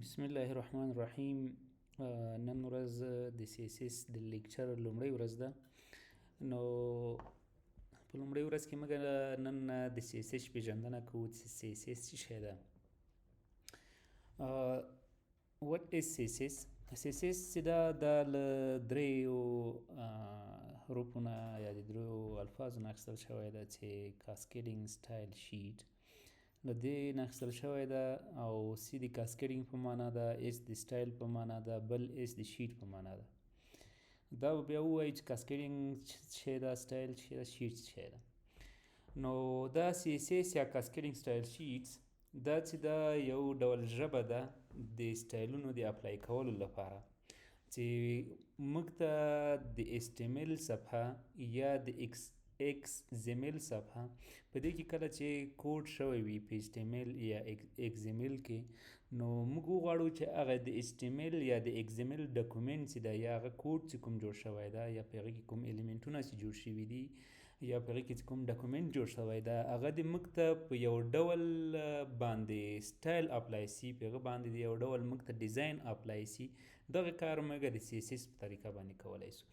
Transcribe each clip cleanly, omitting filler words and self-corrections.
بسم الله الرحمن الرحیم. نن ورځ د CSS د لیکچر لومړۍ ورځ ده. نو په لومړۍ ورځ کې موږ نن د CSS پیژندنه کوو چې CSS څه شی ده. What is CSS؟ CSS چې دا له دریو حروفونه یا د دریو الفاظو نه اخیستل شوی ده چې کاسکیډینګ سټایل شیټ له دې نه اخیستل شوی ده او سی د کاسکیډینګ په معنا ده، ایس د سټایل په معنا ده، بل ایس د شیټ په معنا ده. دا بیا ووایي چې کاسکیډینګ څه شی ده، سټایل څه شی ده، شیټ څه شی ده. نو دا CSS یا کاسکیډینګ سټایل شیټس دا چې دا یو ډول ژبه ده د سټایلونو د اپلای کولو لپاره چې موږ ته د HTML صفحه یا د XML صفحه په دې کې کله چې کوډ شوی وي په HTML یا XML کې، نو موږ وغواړو چې هغه د HTML یا د XML ډاکومنټ چې ده یا هغه کوډ چې کوم جوړ شوی ده یا په هغې کې کوم الیمنټونه چې جوړ شوي دي یا په هغې کې چې کوم ډاکومنټ جوړ شوی ده هغه د موږ ته په یو ډول باندې سټایل اپلای سي، په هغه باندې د یو ډول موږ ته ډیزاین اپلای سي. دغه کار موږ د CSS په طریقه باندې کولی سو.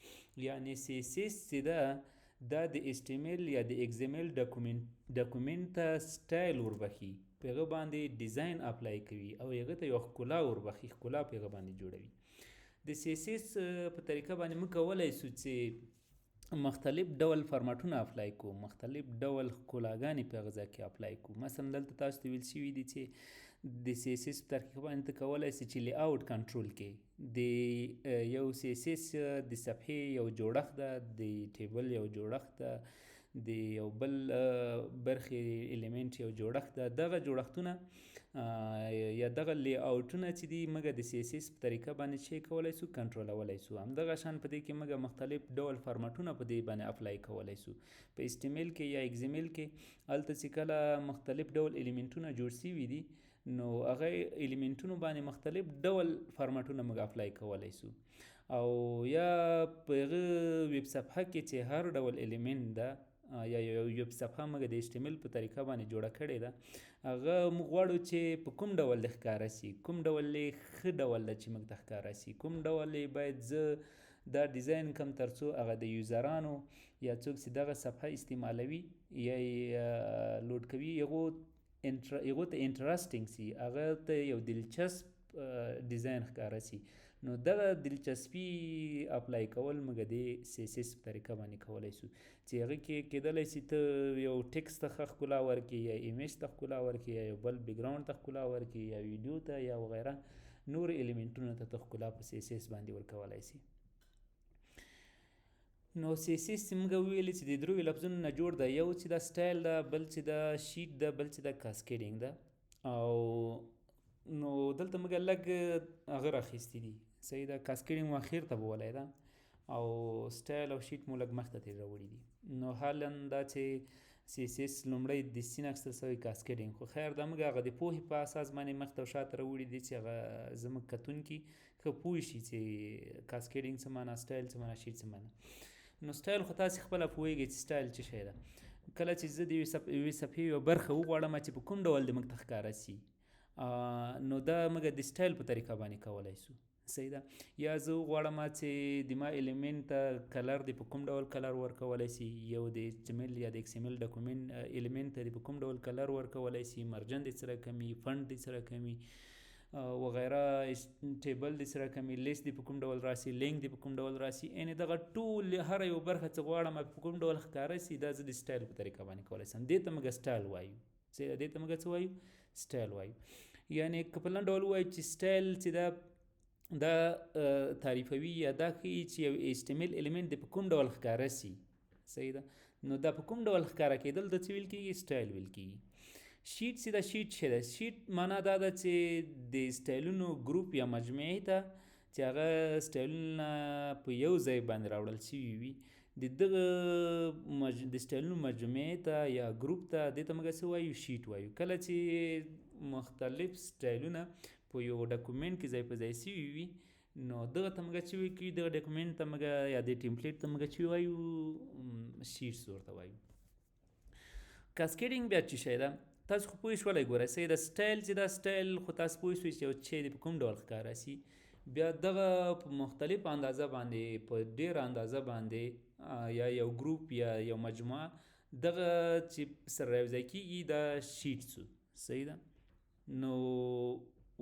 یعنې CSS چې ده دا د HTML یا د XML ډاکومنټ ته سټایل وربخي، په هغه باندې ډیزاین اپلای کوي او هغه ته یو ښکلا وربخي، ښکلا په هغه باندې جوړوي. د CSS په طریقه باندې موږ کولی سو چې مختلف ډول فارمټونه اپلای کو، مختلف ډول ښکلاګانې په هغه ځای کې اپلای کو. مثلا دلته تاسو ته ویل شوي دي چې د CSS په طریقه باندې ته کولی سي چې لی آوټ کنټرول کې د یو CSS د صفحې یو جوړښت ده، د ټیبل یو جوړښت ده، د یو بل برخې الیمنټ یو جوړښت ده. دغه جوړښتونه یا دغه لی آوټونه چې دي موږ د CSS په طریقه باندې چې کولی سو کنټرولولی سو. همدغه شان په دې کې موږ مختلف ډول فارمټونه په دې باندې اپلای کولی سو. په HTML کې یا XML کې هلته چې کله مختلف ډول الیمنټونه جوړ شوي دي نو هغه الیمنټونو باندې مختلف ډول فارمټونه موږ اپلای کولی سو. او یا په هغه ویب صفحه کې چې هر ډول الیمنټ ده یا یو ویب صفحه موږ د HTML په طریقه باندې جوړه کړې ده، هغه موږ غواړو چې په کوم ډول دې ښکاره سي، کوم ډول یې ښه ډول ده چې موږ ته ښکاره سي، کوم ډول یې باید زه دا ډیزاین کم تر څو هغه د یوزرانو یا څوک چې دغه صفحه استعمالوي یا لوډ کوي هغو ته انټرسټینګ سي، هغه ته یو دلچسپ ډیزاین ښکاره سي. نو دغه دلچسپي اپلای کول موږ د CSS په طریقه باندې کولی سو چې هغه کې کیدلی سي ته یو ټکسټ ته ښه ښکلا ورکړي یا ایمیج ته ښکلا ورکړي یا یو بل بیکګراونډ ته ښکلا ورکړي یا ویډیو ته یا وغیره نور الیمنټونو ته ښکلا په CSS باندې ورکولی سي. نو CSS چې موږ وویلې چې د دریو لفظونو نه جوړ ده، یو چې دا سټایل ده، بل چې دا شیټ ده، بل چې دا کاسکیډینګ ده. او نو دلته موږ لږ هغه راخیستي دي، صحیح ده، کاسکیډینګ مو اخر ته بولی ده او سټایل او شیټ مو لږ مخته ترې راوړي دي. نو حالا دا چې CSS لومړی د سین اخیستل سوی کاسکیډینګ، خو خیر دا موږ هغه د پوهې په اساس باندې مخته او شاته راوړي دي چې هغه زموږ کتونکي ښه پوه شي چې کاسکیډینګ څه معنا، سټایل څه معنا، شیټ څه معنا. نو سټایل خو تاسې خپله پوهیږئ چې سټایل څه شی ده. کله چې زه د یوې صفحې یوه برخه وغواړم چې په کوم ډول د موږ ته ښکاره سي نو دا موږ د سټایل په طریقه باندې کولی سو، صحیح ده. یا زه وغواړم چې د ما الیمنټ ته کلر دی په کوم ډول کلر ورکولی سي، یو د HTML یا د XML ډاکومنټ الیمنټ ته دی په کوم ډول کلر ورکولی سي، مرجن دی څه رقمي، فنټ دی څه رقمي وغیره، ټیبل دی څه رقمي، لیست دی په کوم ډول راسي، لینک دی په کوم ډول راسي. یعنې دغه ټول هره یو برخه چې غواړم په کوم ډول ښکاره سي دا زه د سټایل په طریقه باندې کولی سم. دې ته موږ سټایل وایو، دې ته موږ څه وایو، سټایل وایو. یعنې که په لنډ ډول ووایو چې سټایل چې دا تعریفوي یا دا ښیي چې یو HTML الیمنټ د په کوم ډول ښکاره سي، صحیح ده. نو دا په کوم ډول ښکاره کېدل د څه ویل کېږي، سټایل ویل کېږي. شیټ چې دا شیټ څه ده، شیټ معنا دا ده چې د سټایلونو ګروپ یا مجموعې ته چې هغه سټایلونه په یو ځای باندې راوړل شوي وي، د دغه د سټایلونو مجموعې ته یا ګروپ ته دې ته موږ څه وایو، شیټ وایو. کله چې مختلف سټایلونه په یو ډاکومنټ کې ځای په ځای شوي وي نو دغه ته موږ چې وایو، دغه ډاکومنټ ته موږ یا د ټمپلیټ ته موږ چې وایو، شیټس ورته وایو. کاسکیډینګ بیا څه شی ده؟ تاسو خو پوه شولی ګوره سید سټایل چې دا سټایل خو تاسو پوه شوئ چې یو شی دی په کوم ډول ښکاره سي بیا دغه په مختلف اندازه باندې په ډېر اندازه باندې یا یو ګروپ یا یو مجموعه دغه چې سره یوځای کېږي دا شیټ سو صحیح ده نو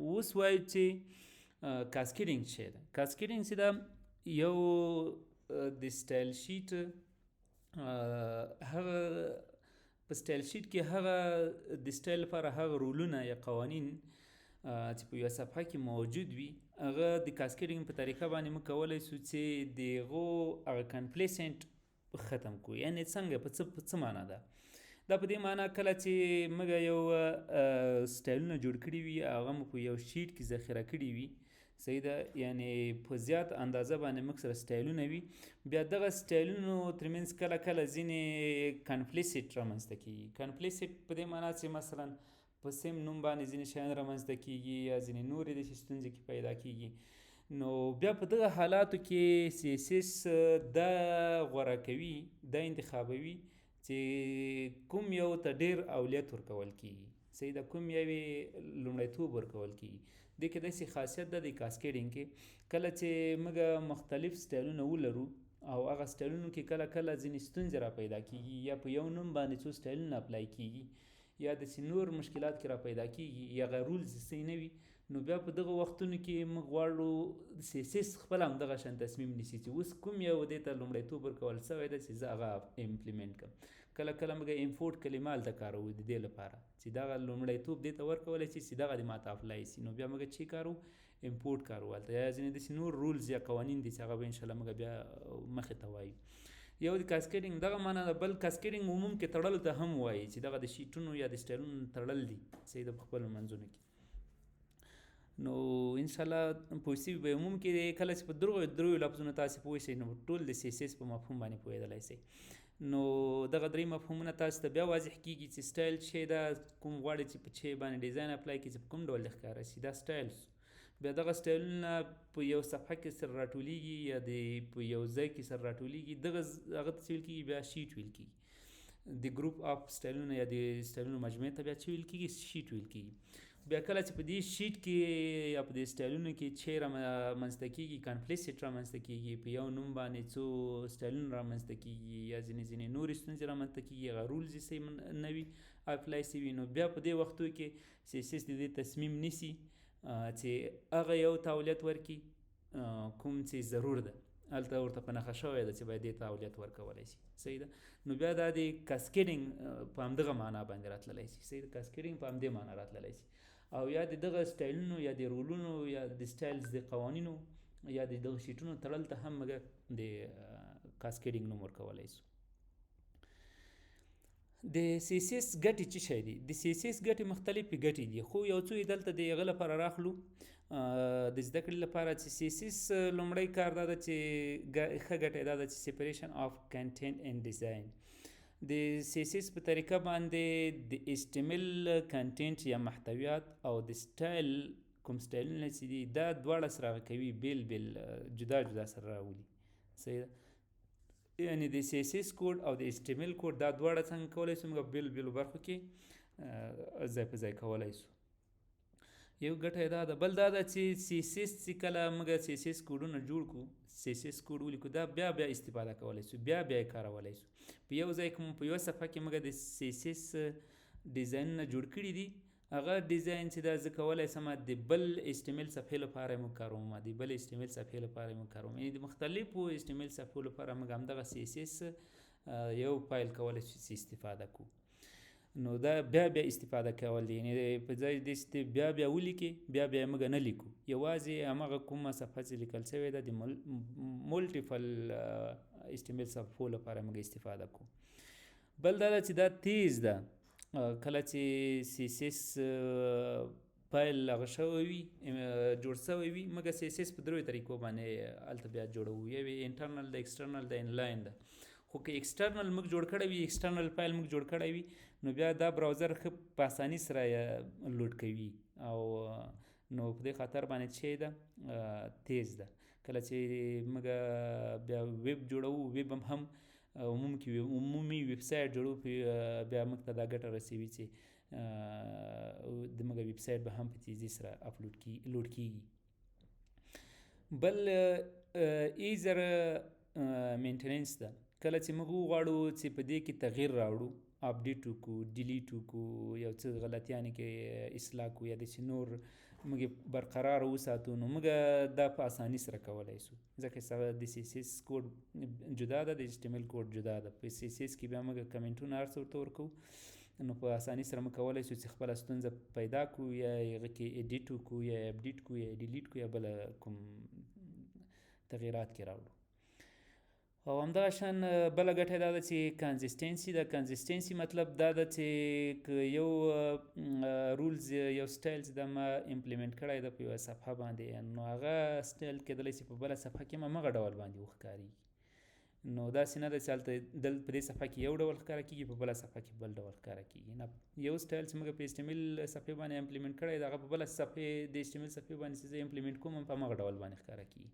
اوس وایو چې کاسکیډینګ څه ده کاسکیډینګ چې دا یو د سټایل شیټ هغه په سټایل شیټ کې هغه د سټایل لپاره هغه رولونه یا قوانین چې په یوه صفحه کې موجود وي هغه د کاسکیډینګ په طریقه باندې موږ کولی سو چې د هغو هغه کنپلیسنټ ختم کړو یعنې څنګه په څه معنا ده دا په دې معنا کله چې موږ یو سټایلونه جوړ کړي وي هغه مو په یو شیټ کې ذخیره کړي وي صحیح ده یعنې په زیات اندازه باندې موږ سره سټایلونه وي بیا دغه سټایلونو ترمنځ کله کله ځینې کنفلیسټ رامنځته کېږي کنفلیسټ په دې معنا چې مثلا په سیم نوم باندې ځینې شیان رامنځته کېږي یا ځینې نورې داسې ستونزې کې پیدا کېږي نو بیا په دغه حالاتو کې سی اس اس دا غوره کوي دا انتخابوي چې کوم یو ته ډېر اولیت ورکول کېږي صحیح ده کوم یوې لومړیتوب ورکول کېږي دې کې داسې خاصیت ده د کاسکیډینګ کې کله چې موږ مختلف سټایلونه ولرو او هغه سټایلونو کې کله کله ځینې ستونزې را پیدا کېږي یا په یو نوم باندې څو سټایلونه اپلای کېږي یا داسې نور مشکلات کې را پیدا کېږي یا هغه رولز صحیح نه وي نو بیا په دغه وختونو کې موږ غواړو سی اس اس خپل هم دغه شان تصمیم نیسي چې اوس کوم یو دې ته لومړیتوب ورکول سوی ده چې زه هغه امپلیمنټ کړم کله کله موږ امپورټ کلمه هلته کاروو د دې لپاره چې دغه لومړیتوب دې ته ورکولی شي چې دغه دې ماته اپلای سي نو بیا موږ چې کارو امپورټ کارو هلته یا ځینې داسې نور رولز یا قوانین دي چې هغه به انشاءالله موږ بیا مخې ته وایو یو د کاسکیډینګ دغه معنا ده بل کاسکیډینګ عموم کې تړلو ته هم وایي چې دغه د شیټونو یا د سټایلونو تړل دي صحیح ده په خپلو منځونو کې نو انشاءالله پوه سوي به عموم کې کله چې په دریو لفظونو تاسې پوه شئ نو ټول د سی اس اس په مفهوم باندې پوهېدلی شئ نو دغه درې مفهومونه تاسو ته بیا واضح کېږي چې سټایل څه ده کوم غواړي چې په څه باندې ډیزاین اپلای کړي چې په کوم ډول دې ښکاره شي دا سټایل بیا دغه سټایلونه په یو صفحه کې سره راټولیږي یا په یو ځای کې سره راټولیږي هغه ته څه ویل کېږي بیا شیټ ویل کېږي د ګروپ اف سټایلونه یا د سټایلونو مجموعې ته بیا څه ویل کېږي شیټ ویل کېږي بیا کله چې په دې شیټ کې یا په دې سټایلونو کې چې رامنځته کېږي کنفلیسټ رامنځته کېږي په یو نوم باندې څو سټایلونه رامنځته کېږي یا ځینې نورې ستونزې رامنځته کېږي هغه رولز یې صحیح نه وي اپلای سوي نو بیا په دې وختو کې سی اس اس د دې تصمیم نیسي چې هغه یو تاولیت ورکړي کوم چې ضرور ده هلته ورته په نښه شوی ده چې باید دې ته اولویت ورکولی شي صحیح ده نو بیا دا د کاسکیډینګ په همدغه معنا باندې راتللی شي صحیح ده کاسکیډینګ په همدې معنا راتللی شي او یا د دغه سټایلونو یا د رولونو یا د سټایلز د قوانینو یا د دغه شیټونو تړل ته هم موږ د کاسکیډینګ نوم ورکولی شو د سی اس اس ګټې څه شی دي د سی اس اس ګټې مختلفې ګټې دي خو یو څو یې دلته د هغه لپاره راخلو د زده کړې لپاره چې سی اس اس لومړی کار دا ده چې ښه ګټه دا ده چې سیپریشن آف کنټینټ اینډ ډیزاین د سی اس اس په طریقه باندې د ایسټیمل کنټینټ یا محتویات او د سټایل کوم سټایلونه چې دي دا دواړه سره کوي بیل جدا جدا سره راولي صحیح ده یعنې د سی اس اس کوډ او د ایسټیمل کوډ دا دواړه څنګه کولی شو موږ بیلو برخو کې ځای په ځای کولی شو یو ګټه یې دا ده بل دا ده چې سی اس اس چې کله موږ سی اس اس کوډونه جوړ کړو سی اس اس کوډ ولیکو دا بیا استفاده کولی شو بیا یې کارولی شو په یو ځای کې په یوه صفحه کې موږ د سی اس اس ډیزاینونه جوړ کړي دي هغه ډیزاین چې دا زه کولی شم د بل ایسټیمل صفحې لپاره یې موږ کاروم د بل ایسټیمل صفحې لپاره یې موږ کاروم یعنې د مختلفو ایسټیمل صفحو لپاره موږ همدغه سی اس اس یو فایل کولی شو چې استفاده کړو نو دا بیا استفاده کول دي یعنې په ځای داسې چې بیا ولیکې بیا موږ نه لیکو یوازې همغه کومه صفحه چې لیکل شوې ده د ملټیپل ایسټیمل صفحو لپاره موږ استفاده کړو بل دا ده چې دا تیز ده کله چې سی اس اس فایل هغه شوی وي جوړ شوی وي موږ سی اس اس په دریو طریقو باندې هلته بیا جوړوو یو یې انټرنل ده ایکسټرنل ده انلاین ده خو که ایکسټرنل موږ جوړ کړی وي ایکسټرنل فایل موږ جوړ کړی وي نو بیا دا براوزر ښه په اساني سره لوډ کوي او نو په دې خاطر باندې چې ده تیز ده کله چې موږ بیا ویب جوړوو ویب هم عمومي ویب سایټ جوړو بیا موږ ته دا ګټه رسوي چې د موږ ویب سایټ به هم په تیزی سره لوډ کیږي. بل ایزر مینټیننس ده. کله چې موږ وغواړو چې په دې کې تغییر راوړو، اپډیټ وکړو، ډیلیټ وکړو، یو څه غلطیانې کې اصلاح کړو یا داسې نور موږ برقرار وساتو، نو موږ دا په اساني سره کولی شو. ځکه د سی اس اس کوډ جدا ده، د ایچ ټي ام ایل کوډ جدا ده. په سی اس اس کې بیا موږ کمنټونه هر څه ورته ورکوو، نو په اساني سره موږ کولی شو چې خپله ستونزه پیدا کړو یا هغه کې ایډیټ وکړو یا اپډیټ کړو یا ډیلیټ کړو یا بله کوم تغییرات کې راوړو. او همدغه شان بله ګټه دا ده چې کنسسټنسي ده. کنسسټنسي مطلب دا ده چې که یو رولز یو سټایل چې دا ما امپلیمنټ کړی ده په یوه صفحه باندې، نو هغه سټایل کېدلی شي په بله صفحه کې هم همغه ډول باندې وښکارېږي. نو داسې نه ده چې هلته په دې صفحه کې یو ډول ښکاره کېږي، په بله صفحه کې بل ډول ښکاره کېږي. نه، یو سټایل چې موږ په ایچ ټي ام ایل صفحې باندې امپلیمنټ کړی ده، هغه په بله صفحې د ایچ ټي ام ایل صفحې باندې چې زه امپلیمنټ کوم په همغه ډول باندې ښکاره کېږي.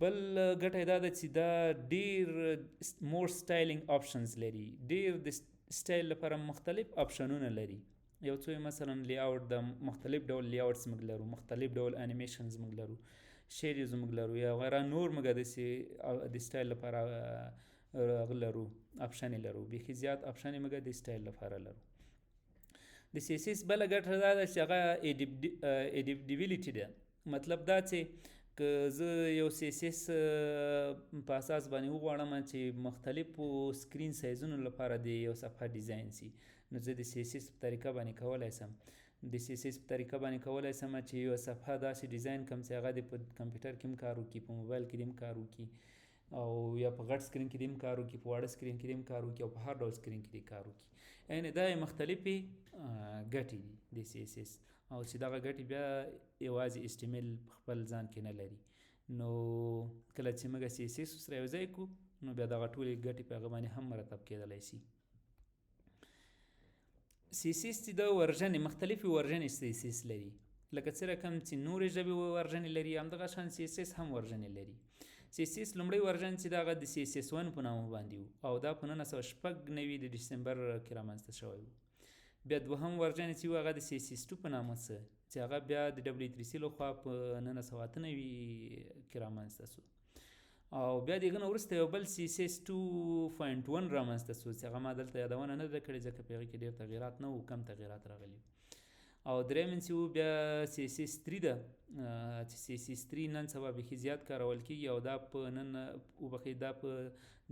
بل ګټه دا ده چې دا ډیر مور سټایلینګ آپشنز لري، ډیر د سټایل لپاره مختلف آپشنونه لري. یو څو مثلا لیاوټ د مختلف ډول لیاوټس موږ لرو، مختلف ډول انیمیشنز موږ لرو، شیډز موږ لرو یا غیره نور موږ د سټایل لپاره لرو، آپشن لرو، بیخي زیات آپشن موږ د سټایل لپاره لرو. د سی اس اس بله ګټه دا ده چې هغه ایډیټیبیلیټي ده. مطلب دا چې که زه یو سی اس اس په اساس باندې وغواړم چې مختلفو سکرین سایزونو لپاره د یو صفحه ډیزاین سي، نو زه د سی اس اس په طریقه باندې کولی شم. د سی اس اس په طریقه باندې کولی شم چې یو صفحه داسې ډیزاین کړم چې هغه د په کمپیوټر کې هم کار وکړي، په موبایل کې هم کار وکړي، او یا په غټ سکرین کې هم کار وکړي، په واړه سکرین کې هم کار وکړي، او په هر ډول سکرین کې کار وکړي. یعنې دا مختلفې ګټې دي د سی اس اس، او چې دغه ګټې بیا یوازې ایچ ټي ام ایل خپل ځان کې نه لري. نو کله چې موږ سی اس اس سره یو ځای کړو، نو بیا دغه ټولې ګټې په هغه باندې هم مرتب کېدلی شي. سی اس اس چې د ورژنې مختلفې ورژنې سی اس اس لري، لکه څه رقم چې نورې ژبې ورژنې لري، همدغه شان سی اس اس هم ورژنې لري. سی اس اس لومړی ورژن چې دغه د سی اس اس 1 په نامه باندې و، او دا په 1996 د ډسمبر کې رامنځته شوی و. بیا دوهم ورژن چې و هغه د سی اس اس 2 په نامه څه چې هغه بیا د W3C لخوا په 1998 کې رامنځته شو. او بیا دغه نه وروسته یو بل CSS 2.1 رامنځته شو چې هغه ما دلته یادونه نه ده کړې ځکه په هغې کې ډېر تغیرات نه وو، کم تغیرات راغلي. او دریم چې و بیا CSS 3 ده چې CSS 3 نن سبا بیخي زیات کارول کېږي، او دا په نن وبخښئ دا په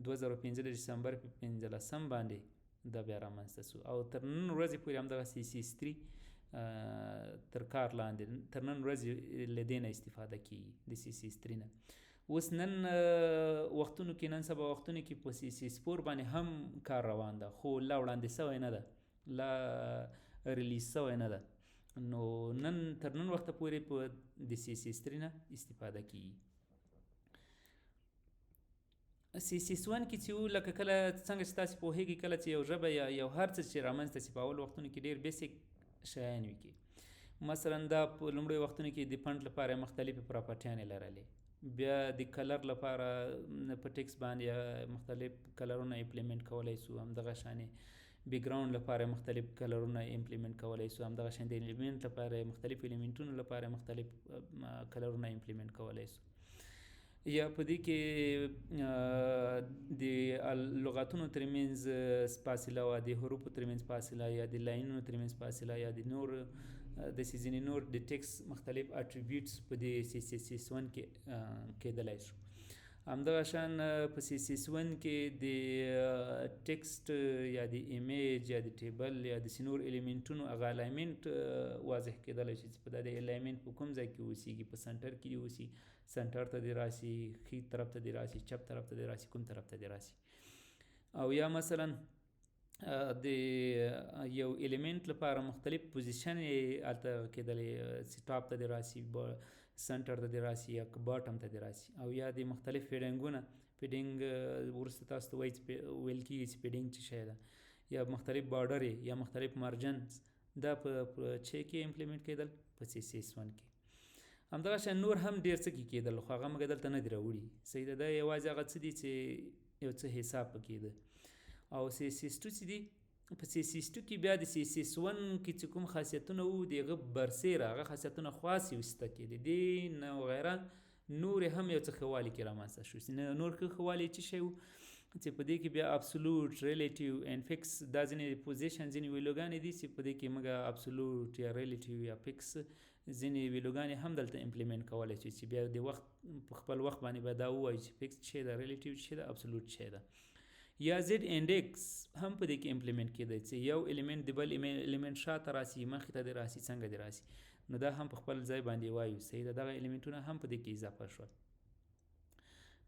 2015 د ډسمبر په 15 باندې دا بیا رامنځته شو، او تر نن ورځې پورې همدغه CSS 3 تر کار لاندې، تر نن ورځې له دې نه استفاده کېږي د CSS 3 نه. اوس نن وختونو کې، نن سبا وختونو کې په CSS 4 باندې هم کار روان ده، خو لا وړاندې سوی نه ده، لا ریلیز سوی نه ده. نو نن تر نن وخته پورې په د CSS 3 نه استفاده کېږي. CSS 1 کې چې و لکه کله څنګه چې تاسې پوهېږئ، کله چې یو ژبه یا یو هر څه چې رامنځته شي په اول وختونو کې ډېر بیسیک شیان وي کې. مثلا دا په لومړی وختونو کې د فنټ لپاره مختلفې پراپرټیانې لرلې، بیا د کلر لپاره په ټکس باندې مختلف کلرونه امپلیمنټ کولی شو، همدغه شانې بیکګراوند لپاره مختلف کلرونه امپلیمنټ کولی شو، همدغه شان د الیمنټ لپاره مختلف الیمنټونو لپاره مختلف کلرونه امپلیمنټ کولی شو. یا په دې کې د لغاتونو ترمنځ فاصله وه، د حروفو ترمنځ فاصله، یا د لاینونو ترمنځ فاصله، یا د نور داسې ځینې نور د ټکس مختلف اټریبیوټس په دې CSS 1 کې کېدلی شو. همدغه شان په CSS 1 کې د ټکسټ یا د ایمیج یا د ټیبل یا د نور الیمنټونو هغه الاینمنټ واضح کېدلی شي چې په دا د الاینمنټ په کوم ځای کې اوسیږي، په سنټر کې دې اوسي، سنټر ته دې راسي، ښي طرف ته دې راسي، چپ طرف ته دې راسي، کوم طرف ته دې راسي. او یا مثلا د یو الیمنټ لپاره مختلف پوزیشن یې هلته کېدلی، چې ټاپ ته دې راسي، سنټر ته دې راسي، یا باټم ته دې راسي. او یا د مختلف فیډنګونه، فیډنګ وروسته تاسو ته ویل کېږي چې فیډنګ څه شی ده، یا مختلف بارډر یا مختلف مارجنز، دا په چی کې امپلیمنټ کېدل په CSS 1 کې. همدغه شان نور هم ډېر څه کې کېدل، خو هغه موږ دلته نه دي راوړي. صحیح ده، دا یوازې هغه څه دي چې یو څه حساب پکې ده. او CSS 2 چې دي په CSS2 کې بیا د CSS1 کې چې کوم خاصیتونه وو د هغه برسېره هغه خاصیتونه خاص وسته کې دي نه وغیره نور هم یو څه ښه والي کې رامنځته شو. نور ښه والي څه شی وو چې په دې کې بیا ابسولوټ ریلیټیو ان فکس دا ځینې پوزیشن ځینې ویلوګانې دي چې په دې کې موږ ابسولوټ یا ریلیټیو یا فکس ځینې ویلوګانې هم دلته امپلیمنټ کولی شي چې بیا د وخت په خپل وخت باندې به دا ووایي چې فکس څه ده ریلیټیو څه ده ابسولوټ څه ده. یا زد انډیکس هم په دې کې امپلیمنټ کېدی چې یو الیمنټ د بل الیمنټ شاته راسي مخې ته دې راسي څنګه دې راسي نو دا هم په خپل ځای باندې وایو صحیح ده. دغه الیمنټونه هم په دې کې اضافه شول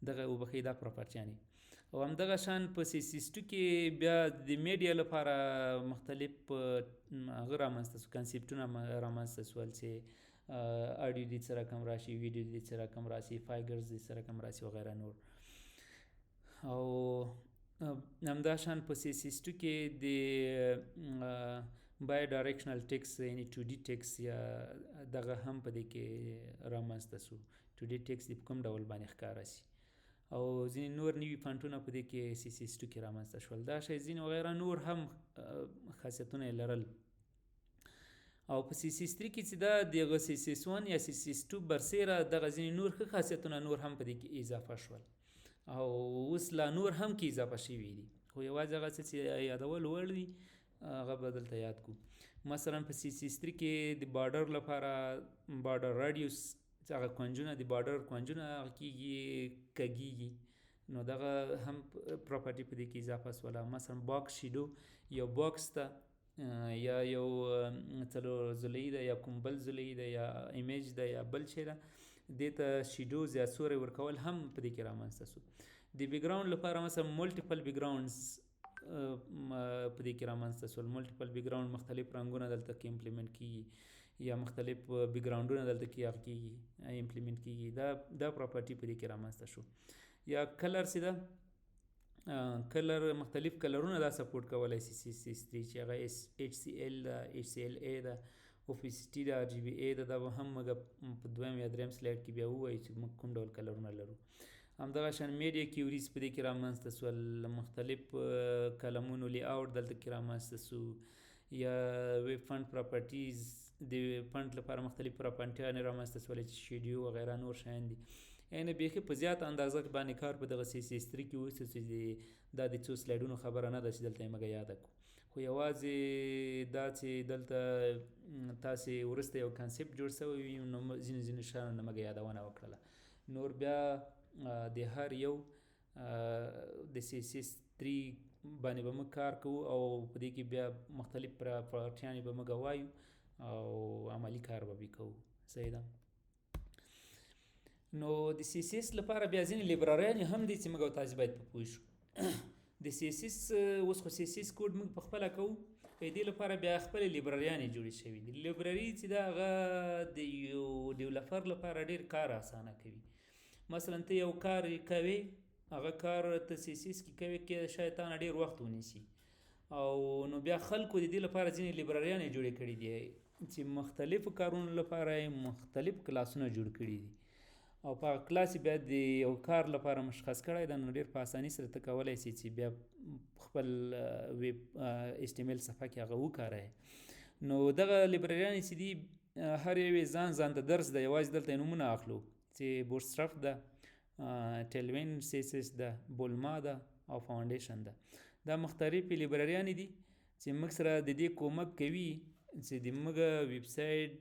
دغه وبخښئ دا پراپرټیانې. او همدغه شان په CSS2 کې بیا د میډیا لپاره مختلف هغه رامنځته شو کنسپټونه رامنځته شول چې اډیو دې څه رقم راشي ویډیو دې څه رقم راشي فایګرز دې څه رقم راشي وغیره نور. او همدا شان په CSS2 کې د بای ډایرکشنل ټیکس یعنی 2D ټیکس یا دغه هم په دې کې رامنځته شو 2D ټیکس دې په کوم ډول باندې ښکاره شي. او ځینې نور نوي فانټونه په دې کې CSS2 کې رامنځته شول دا شی ځینې وغیره نور هم خاصیتونه یې لرل. او په CSS3 کې چې دا دغه CSS1 یا CSS2 برسېره دغه ځینې نور ښه خاصیتونه نور هم په دې کې اضافه شول او اوس لا نور هم کې اضافه شوي دي خو یوازې هغه څه چې یادول وړ دي هغه به دلته یاد کړو. مثلا په CSS3 کې د بارډر لپاره بارډر راډیوس هغه کونجونه د بارډر کونجونه هغه کېږي کږیږي نو دغه هم پراپرټي په دې کې اضافه شوله. مثلا باکس شیډو یو باکس ته یا یو څلور ضلعي ده یا کوم بل ضلعي ده یا ایمیج ده یا بل شی ده دې ته شیډوز یا سوری ورکول هم په دې کې رامنځته شو. د بیکګراوند لپاره مثلا ملټیپل بیکګراوندز په دې کې رامنځته شول ملټیپل بیکګراوند مختلف رنګونه دلته کې امپلیمنټ کېږي یا مختلف بیکګراوندونه دلته کې هغه کېږي امپلیمنټ کېږي دا پراپرټي په دې کې رامنځته شو. یا کلر چې ده کلر مختلف کلرونه دا سپورټ کولی شي CSS3 چې هغه HCL ده HCLA ده اوپیسیټي ده RGBA ده دا به هم موږ په دویم یا دریم سلایډ کې بیا ووایو چې موږ کوم ډول کلرونه لرو. همدغه شان میډیا کیوریز په دې کې رامنځته شول مختلف کلمونو لی آوټ دلته کې رامنځته شو. یا ویب فنټ پراپرټیز د فنټ لپاره مختلف پراپرټیانې رامنځته شولې چې شیډیو وغیره نور شیان دي یعنې بیخي په زیاته اندازه باندې کار په دغه CSS3 کې وشو چې دا د څو سلایډونو خبره نه ده چې دلته یې موږ یاده کړو خو یوازې دا چې دلته تاسې وروسته یو کنسپټ جوړ شوی وي نو ځینې شیانو نه موږ یادونه وکړله. نور بیا د هر یو د CSS3 باندې به موږ کار کوو او په دې کې بیا مختلف پراپرټیانې به موږ وایو او عملی کار به کوو صحیح ده. نو د CSS لپاره بیا ځینې لیبرریانې هم دي چې موږ او تاسې باید په پوه شو. د CSS اوس خو CSS کوډ موږ په خپله کوو د دې لپاره بیا خپلې لیبرریانې جوړې شوي دي. لیبرري چې دا هغه د یو ډیولپر لپاره ډېر کار اسانه کوي. مثلا ته یو کار کوې هغه کار ته CSS کې کوې کې شاید تا نه ډېر وخت ونیسي او نو بیا خلکو د دې لپاره ځینې لیبرریانې جوړې کړي دي چې مختلفو کارونو لپاره یې مختلف کلاسونه جوړ کړي دي او په هغه کلاس بیا د یو کار لپاره مشخص کړی ده نو ډېر په اساني سره ته کولی شي چې بیا خپل ویب HTML صفحه کې هغه وکاروې. نو دغه لیبرریانې چې دي هر یو یې ځان ته درس ده یوازې دلته یې نومونه اخلو چې بوټسټرپ ده ټیلوین CSS ده بولما ده او فاونډیشن ده. دا مختلفې لیبرریانې دي چې موږ سره د دې کومک کوي چې د موږ ویب سایټ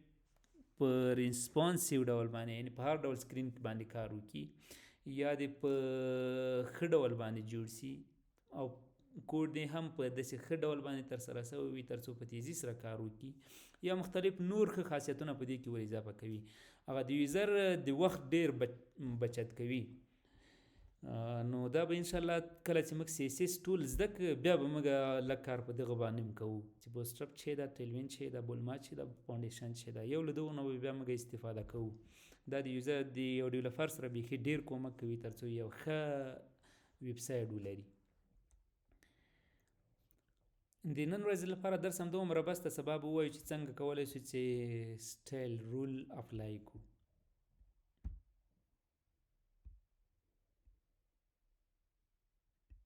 په ریسپانسیو ډول باندې یعنې په هر ډول سکرین باندې کار وکړي یا دې په ښه ډول باندې جوړ شي او کوډ دې هم په داسې ښه ډول باندې ترسره شوی وي تر څو په تیزي سره کار وکړي یا مختلف نور ښه خاصیتونه په دې کې ور اضافه کوي. هغه د یوزر د وخت ډېر بچت کوي. نو دا به انشاءالله کله چې موږ CSS ټول زده کړو بیا به موږ لږ کار په دغه باندې کوو چې بوټسټرپ چې ده ټیلوین چې ده بولما چې ده فاونډیشن چې ده یو له دغو نه به بیا موږ استفاده کوو. دا د یوزر د یو ډیولپر سره بیخي ډېر کومک کوي تر څو یو ښه ویب سایټ ولري. د نن ورځې لپاره درس همدومره بس ده. سبا به ووایو چې څنګه کولی شو چې سټایل رول اپلای کړو.